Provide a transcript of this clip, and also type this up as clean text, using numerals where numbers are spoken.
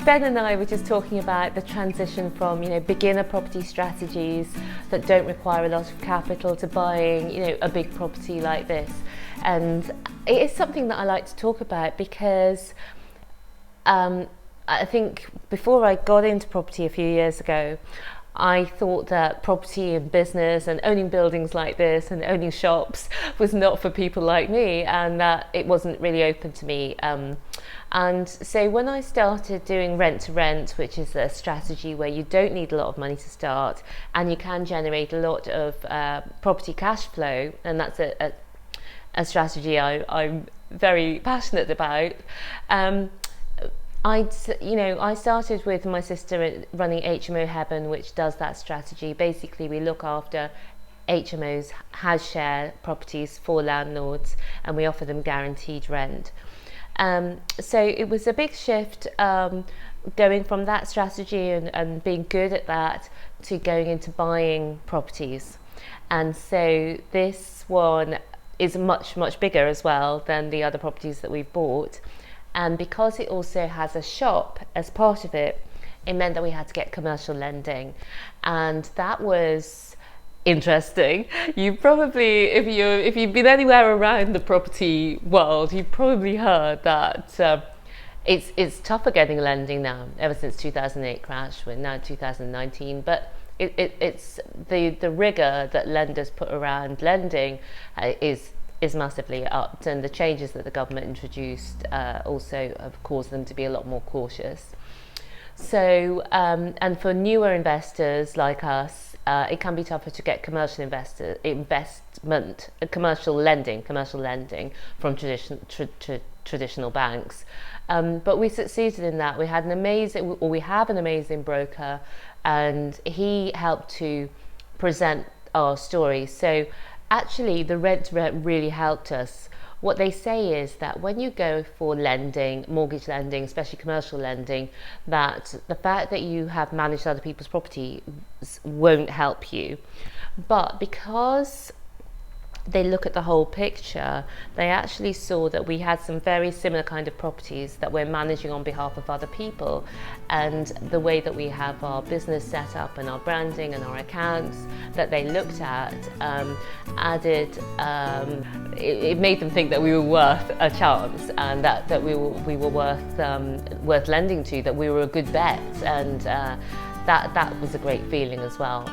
Ben and I were just talking about the transition from, beginner property strategies that don't require a lot of capital to buying, a big property like this. And it is something that I like to talk about because I think before I got into property a few years ago, I thought that property and business and owning buildings like this and owning shops was not for people like me, and that it wasn't really open to me. And so when I started doing rent to rent, which is a strategy where you don't need a lot of money to start and you can generate a lot of property cash flow, and that's a strategy I'm very passionate about. I started with my sister running HMO Heaven, which does that strategy. Basically, we look after HMOs, house share properties for landlords, and we offer them guaranteed rent. So it was a big shift going from that strategy and being good at that to going into buying properties. And so this one is much, much bigger as well than the other properties that we've bought. And because it also has a shop as part of it, it meant that we had to get commercial lending. And that was interesting. You probably, if you've been anywhere around the property world, you've probably heard that it's tougher getting lending now, ever since 2008 crash. We're now 2019, but it's the rigor that lenders put around lending is massively upped, and the changes that the government introduced also have caused them to be a lot more cautious. So and for newer investors like us, it can be tougher to get commercial commercial lending from traditional banks. But we succeeded in that. We have an amazing broker, and he helped to present our story. So actually, the rent to rent really helped us. What they say is that when you go for lending, mortgage lending, especially commercial lending, that the fact that you have managed other people's property won't help you. But because they look at the whole picture, they actually saw that we had some very similar kind of properties that we're managing on behalf of other people, and the way that we have our business set up and our branding and our accounts that they looked at it made them think that we were worth a chance, and that we were worth lending to, that we were a good bet, and that was a great feeling as well.